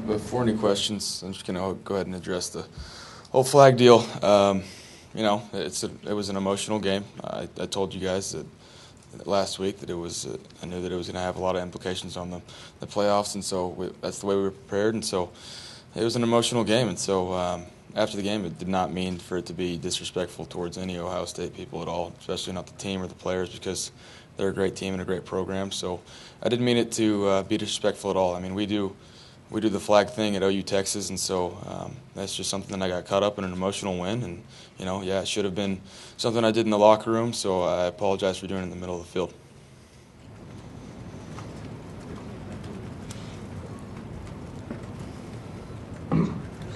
Before any questions, I'm just going to go ahead and address the whole flag deal. It was an emotional game. I told you guys that last week that I knew that it was going to have a lot of implications on the playoffs, and so that's the way we were prepared. And so it was an emotional game, and so after the game, it did not mean for it to be disrespectful towards any Ohio State people at all, especially not the team or the players, because they're a great team and a great program. So I didn't mean it to be disrespectful at all. I mean, we do the flag thing at OU Texas, and so that's just something that I got caught up in an emotional win. And, it should have been something I did in the locker room, so I apologize for doing it in the middle of the field.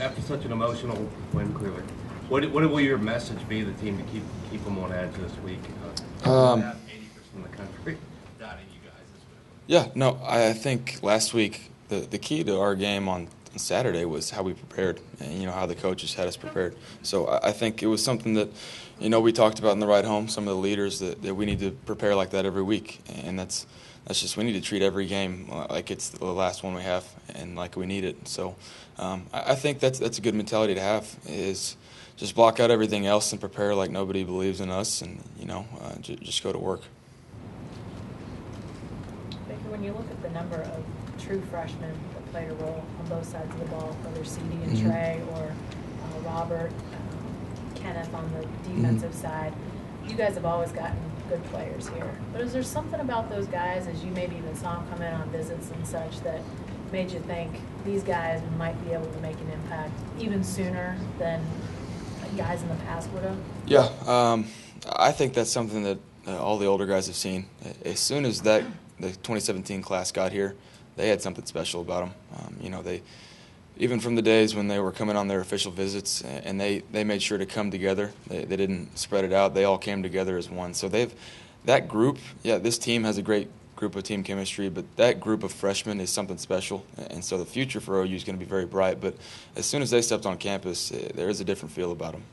After such an emotional win, clearly, what will your message be to the team to keep them on edge this week? 80% of the country doubting you guys this week. Yeah, no, I think last week the key to our game on Saturday was how we prepared and, how the coaches had us prepared. So I think it was something that, we talked about in the ride home, some of the leaders that we need to prepare like that every week. And that's just, we need to treat every game like it's the last one we have and like we need it. So I think that's a good mentality to have, is just block out everything else and prepare like nobody believes in us, and, just go to work. When you look at the number of true freshmen that play a role on both sides of the ball, whether CD and Trey or Robert, Kenneth on the defensive side, you guys have always gotten good players here. But is there something about those guys, as you maybe even saw them come in on visits and such, that made you think these guys might be able to make an impact even sooner than guys in the past would have? Yeah, I think that's something that all the older guys have seen. As soon as the 2017 class got here, they had something special about them. They, even from the days when they were coming on their official visits, and they made sure to come together. They didn't spread it out. They all came together as one. So that group, this team has a great group of team chemistry, but that group of freshmen is something special. And so the future for OU is going to be very bright. But as soon as they stepped on campus, there is a different feel about them.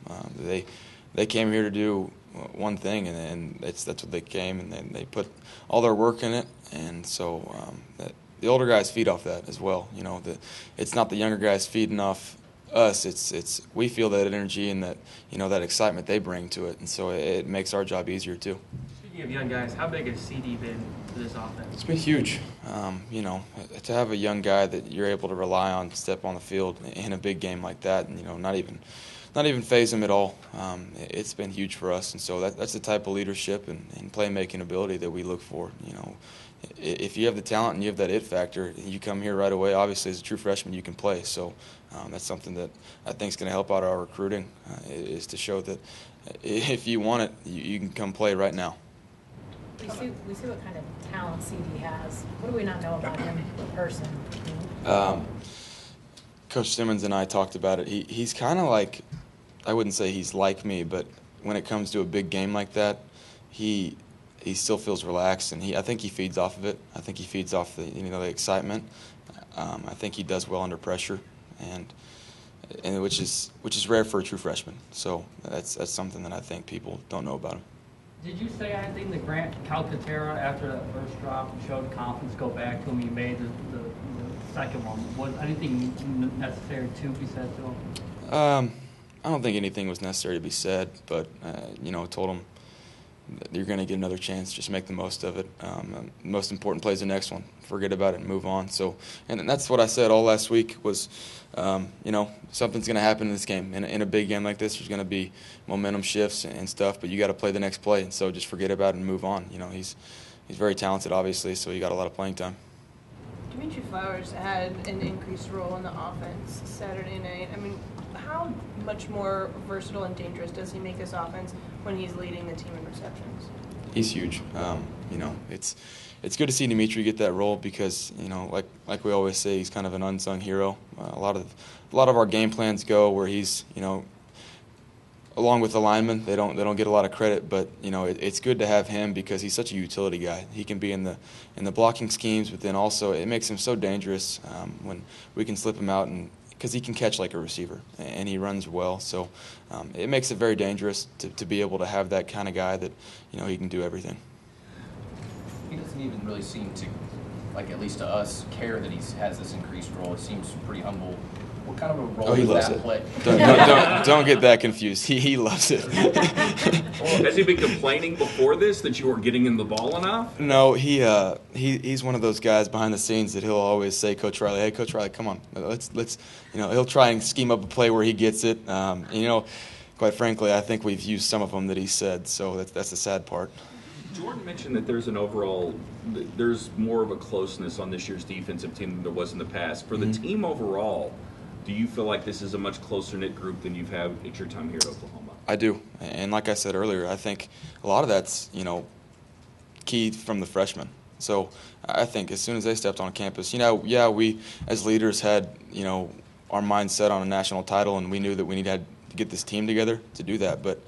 They came here to do one thing, and that's what they came, and they put all their work in it. And so the older guys feed off that as well. It's not the younger guys feeding off us. It's we feel that energy and that that excitement they bring to it, and so it makes our job easier too. Speaking of young guys, how big has CD been to this offense? It's been huge. To have a young guy that you're able to rely on step on the field in a big game like that, and not even phase him at all. It's been huge for us, and so that's the type of leadership and playmaking ability that we look for. If you have the talent and you have that it factor, you come here right away. Obviously, as a true freshman, you can play. So that's something that I think is going to help out our recruiting, is to show that if you want it, you can come play right now. We see what kind of talent CD has. What do we not know about him in person? Coach Simmons and I talked about it. He's kind of like, I wouldn't say he's like me, but when it comes to a big game like that, he still feels relaxed, and I think he feeds off of it. I think he feeds off the excitement. I think he does well under pressure, and which is rare for a true freshman. So that's something that I think people don't know about him. Did you say anything to Grant Calcaterra after that first drop and showed confidence, go back to him? You made the second one. Was anything necessary to be said to him? I don't think anything was necessary to be said, but told him you're going to get another chance. Just make the most of it. The most important play is the next one. Forget about it and move on. So, and that's what I said all last week was, something's going to happen in this game. In a big game like this, there's going to be momentum shifts and stuff, but you got to play the next play. And so just forget about it and move on. He's very talented, obviously, so he got a lot of playing time. Dimitri Flowers had an increased role in the offense Saturday night. I mean, how much more versatile and dangerous does he make this offense when he's leading the team in receptions? He's huge. It's good to see Dimitri get that role because like we always say, he's kind of an unsung hero. A lot of our game plans go where he's along with the linemen. They don't get a lot of credit, but it's good to have him because he's such a utility guy. He can be in the blocking schemes, but then also it makes him so dangerous when we can slip him out because he can catch like a receiver and he runs well. So it makes it very dangerous to be able to have that kind of guy that he can do everything. He doesn't even really seem to like at least to us, care that he has this increased role? It seems pretty humble. What kind of a role he does loves that it. play? Don't get that confused. He loves it. Has he been complaining before this that you weren't getting him the ball enough? No, he's one of those guys behind the scenes that he'll always say, Coach Riley, hey, Coach Riley, come on, let's he'll try and scheme up a play where he gets it. Quite frankly, I think we've used some of them that he said, so that's the sad part. Jordan mentioned that there's more of a closeness on this year's defensive team than there was in the past. For the team overall, do you feel like this is a much closer-knit group than you've had at your time here at Oklahoma? I do, and like I said earlier, I think a lot of that's key from the freshmen. So I think as soon as they stepped on campus, we as leaders had our mindset on a national title, and we knew that we needed to get this team together to do that. But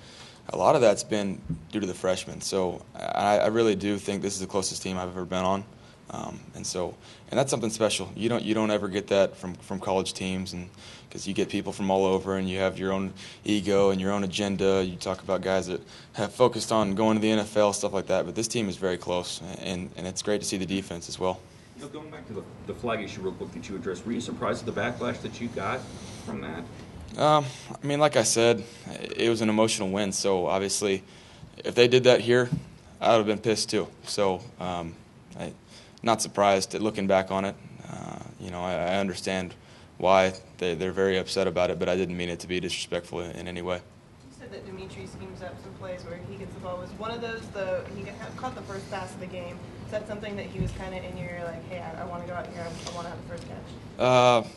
a lot of that's been due to the freshmen. So I really do think this is the closest team I've ever been on. And that's something special. You don't ever get that from college teams, and because you get people from all over, and you have your own ego and your own agenda. You talk about guys that have focused on going to the NFL, stuff like that. But this team is very close, and it's great to see the defense as well. Going back to the flag issue real quick that you addressed, were you surprised at the backlash that you got from that? Like I said, it was an emotional win. So obviously, if they did that here, I would have been pissed too. So not surprised at looking back on it. I understand why they're very upset about it, but I didn't mean it to be disrespectful in any way. You said that Dimitri schemes up some plays where he gets the ball. Was one of those he caught the first pass of the game? Is that something that he was kind of in your ear, like, hey, I want to go out here, I want to have the first catch?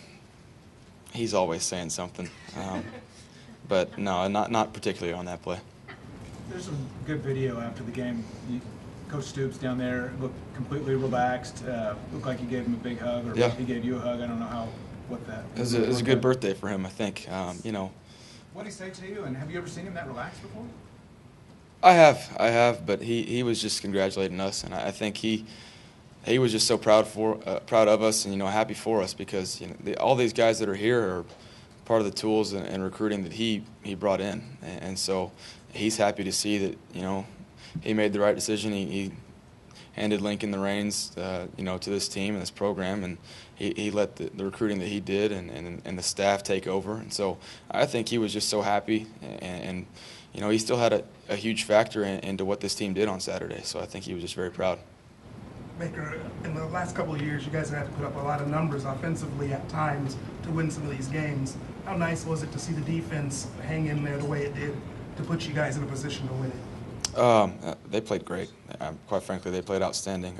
He's always saying something, but no, not particularly on that play. There's some good video after the game. Coach Stoops down there looked completely relaxed. Looked like he gave him a big hug, or he gave you a hug. I don't know what that. It was a good birthday for him, I think. What did he say to you? And have you ever seen him that relaxed before? I have, but he was just congratulating us, and I think he was just so proud of us, and happy for us, because all these guys that are here are part of the tools and recruiting that he brought in, and so he's happy to see that he made the right decision. He handed Lincoln the reins to this team and this program, and he let the recruiting that he did and the staff take over, and so I think he was just so happy, and he still had a huge factor into what this team did on Saturday, so I think he was just very proud. Baker, in the last couple of years, you guys have had to put up a lot of numbers offensively at times to win some of these games. How nice was it to see the defense hang in there the way it did to put you guys in a position to win it? They played great. Quite frankly, they played outstanding.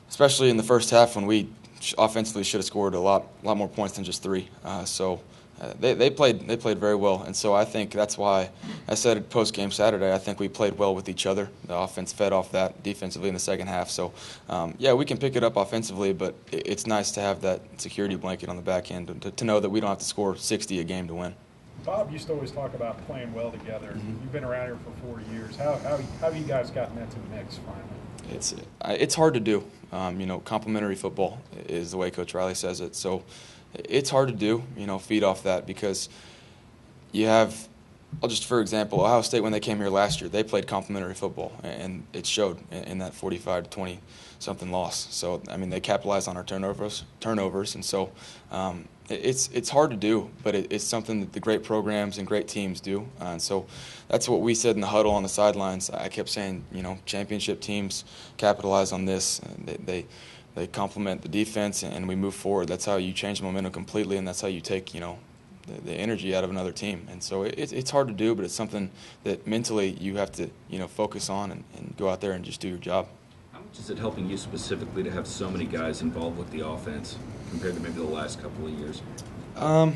Especially in the first half when we offensively should have scored a lot more points than just 3. They played very well, and so I think that's why I said post game Saturday. I think we played well with each other. The offense fed off that defensively in the second half. So we can pick it up offensively, but it's nice to have that security blanket on the back end to know that we don't have to score 60 a game to win. Bob used to always talk about playing well together. You've been around here for 4 years. How have you guys gotten that to the mix finally? It's hard to do. Complementary football is the way Coach Riley says it. So it's hard to do, feed off that, because you have, for example, Ohio State, when they came here last year, they played complementary football, and it showed in that 45-20 something loss. So, they capitalized on our turnovers, and so it's hard to do, but it's something that the great programs and great teams do. And so that's what we said in the huddle on the sidelines. I kept saying, championship teams capitalize on this. They complement the defense, and we move forward. That's how you change the momentum completely, and that's how you take, the energy out of another team. And so it's hard to do, but it's something that mentally you have to, focus on and go out there and just do your job. How much is it helping you specifically to have so many guys involved with the offense compared to maybe the last couple of years? I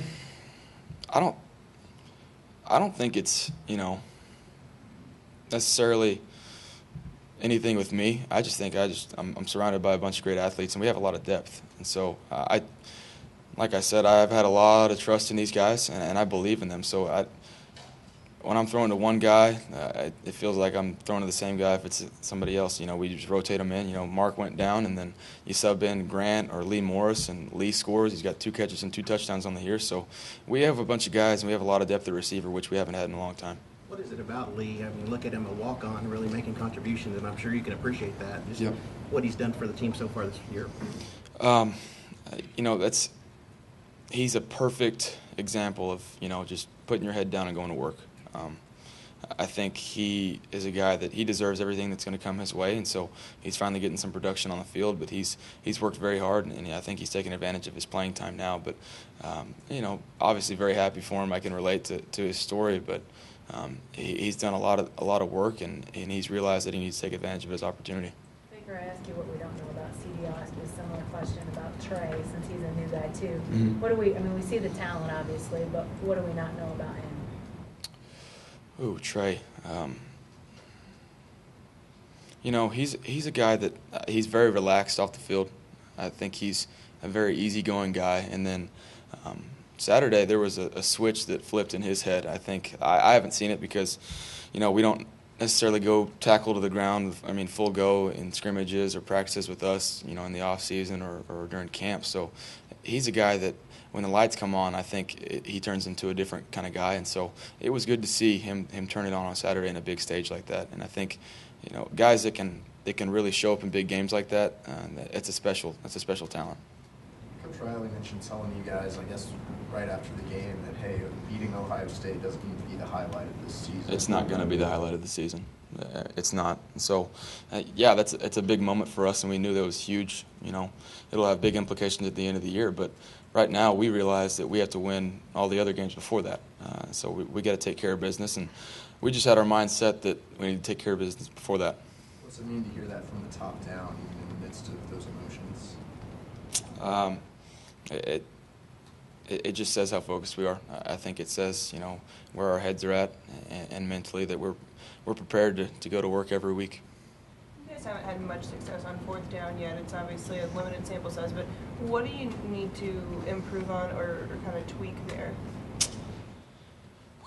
don't think it's, necessarily anything with me. I just think I'm surrounded by a bunch of great athletes, and we have a lot of depth. And so like I said, I've had a lot of trust in these guys, and I believe in them. So when I'm throwing to one guy, it feels like I'm throwing to the same guy if it's somebody else. We just rotate them in. Mark went down, and then you sub in Grant or Lee Morris, and Lee scores. He's got 2 catches and 2 touchdowns on the year. So we have a bunch of guys, and we have a lot of depth at receiver, which we haven't had in a long time. What is it about Lee? I mean, look at him, a walk-on, really making contributions, and I'm sure you can appreciate that. Just what he's done for the team so far this year. You know, he's a perfect example of, you know, just putting your head down and going to work. I think he is a guy that he deserves everything that's going to come his way, and so he's finally getting some production on the field. But he's worked very hard, and I think he's taking advantage of his playing time now. But you know, obviously very happy for him. I can relate to his story, but he's done a lot of work, and he's realized that he needs to take advantage of his opportunity. Baker, I ask you what we don't know about CD. I'll ask you a similar question about Trey, since he's a new guy too. What do we? I mean, we see the talent obviously, but what do we not know about him? Ooh, Trey. You know, he's a guy that he's very relaxed off the field. I think he's a very easygoing guy. And then Saturday there was a switch that flipped in his head. I think I haven't seen it because, you know, we don't necessarily go tackle to the ground. I mean, full go in scrimmages or practices with us, you know, in the off season or during camp. So he's a guy that, when the lights come on, I think he turns into a different kind of guy, and so it was good to see him turn it on Saturday in a big stage like that. And I think, you know, guys that can really show up in big games like that, that's a special talent. Coach Riley mentioned telling you guys, I guess, right after the game that, hey, beating Ohio State doesn't need to be the highlight of this season. It's not going to be the highlight of the season. It's not. So, yeah, it's a big moment for us, and we knew that was huge. You know, it'll have big implications at the end of the year, but right now we realize that we have to win all the other games before that. So we got to take care of business, and we just had our mindset that we need to take care of business before that. What's it mean to hear that from the top down, even in the midst of those emotions? It just says how focused we are. I think it says, you know, where our heads are at, and mentally that we're prepared to go to work every week. You guys haven't had much success on fourth down yet. It's obviously a limited sample size, but what do you need to improve on or kind of tweak there?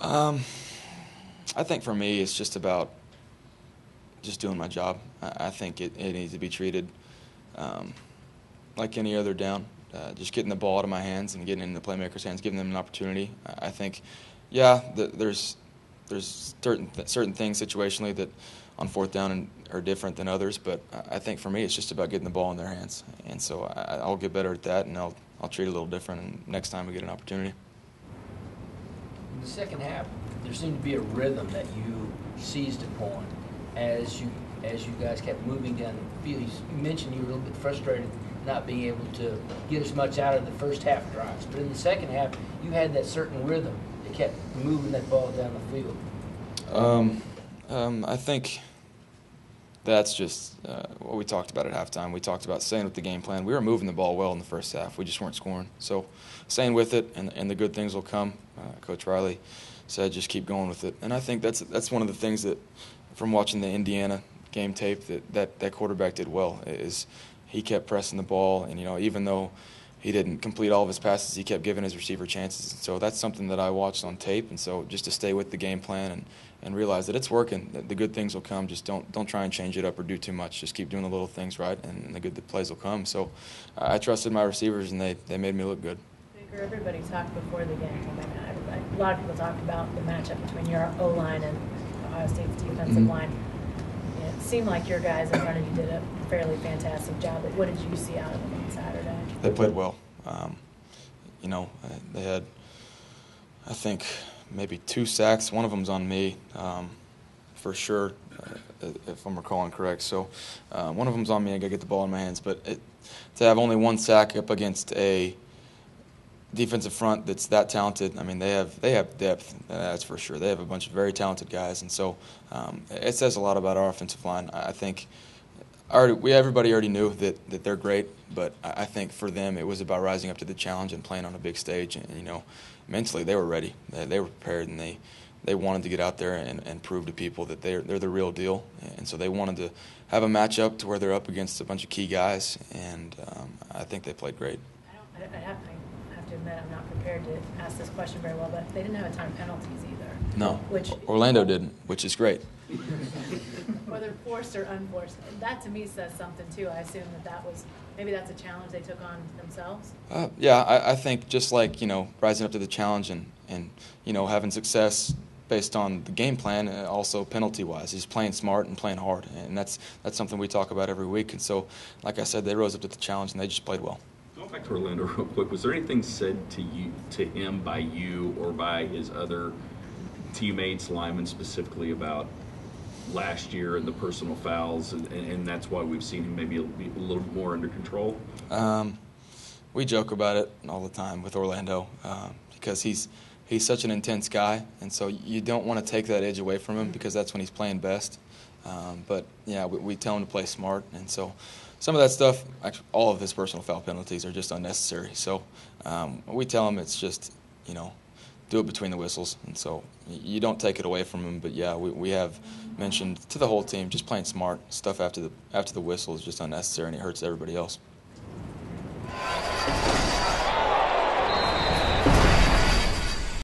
I think for me it's just about just doing my job. I think it needs to be treated like any other down. Just getting the ball out of my hands and getting it in the playmakers' hands, giving them an opportunity. I think, yeah, there's certain things situationally that on fourth down are different than others, but I think for me it's just about getting the ball in their hands. And so I'll get better at that, and I'll treat it a little different next time we get an opportunity. In the second half, there seemed to be a rhythm that you seized upon as you guys kept moving down the field. You mentioned you were a little bit frustrated not being able to get as much out of the first half drives, but in the second half you had that certain rhythm that kept moving that ball down the field. I think that's just what we talked about at halftime. We talked about staying with the game plan. We were moving the ball well in the first half. We just weren't scoring. So staying with it, and the good things will come. Coach Riley said just keep going with it. And I think that's one of the things that, from watching the Indiana game tape, that quarterback did well, is he kept pressing the ball. And, you know, even though he didn't complete all of his passes, he kept giving his receiver chances. So that's something that I watched on tape. And so just to stay with the game plan and realize that it's working, that the good things will come. Just don't try and change it up or do too much. Just keep doing the little things right, and the good plays will come. So I trusted my receivers, and they made me look good. Baker, everybody talked before the game. Well, maybe not everybody. A lot of people talked about the matchup between your O-line and Ohio State's defensive line. It seemed like your guys in front of you did a fairly fantastic job, but what did you see out of them on Saturday? They played well. You know, they had, I think, maybe 2 sacks. One of them's on me, for sure, if I'm recalling correct. So one of them's on me. I got to get the ball in my hands. But to have only 1 sack up against a defensive front that's that talented, I mean, they have depth, that's for sure. They have a bunch of very talented guys, and so it says a lot about our offensive line. I think everybody already knew that they're great, but I think for them it was about rising up to the challenge and playing on a big stage. And, you know, mentally they were ready. They were prepared, and they wanted to get out there and prove to people that they're the real deal. And so they wanted to have a matchup to where they're up against a bunch of key guys, and I think they played great. I have to admit I'm not prepared to ask this question very well, but they didn't have a ton of penalties either. No, Orlando didn't, which is great. Whether forced or unforced, that to me says something too. I assume maybe that's a challenge they took on themselves. Yeah, I think just like, you know, rising up to the challenge and you know, having success based on the game plan, and also penalty-wise. He's playing smart and playing hard, and that's something we talk about every week. And so, like I said, they rose up to the challenge, and they just played well. Going back to Orlando real quick, was there anything said to him by you or by his other teammates, linemen specifically, about last year and the personal fouls, and that's why we've seen him maybe be a little more under control? We joke about it all the time with Orlando because he's such an intense guy, and so you don't want to take that edge away from him because that's when he's playing best. But yeah, we tell him to play smart, and so some of that stuff, actually, all of his personal foul penalties are just unnecessary. So we tell him it's just, do it between the whistles, and so you don't take it away from him. But yeah, we have mentioned to the whole team, just playing smart stuff after the whistle is just unnecessary, and it hurts everybody else.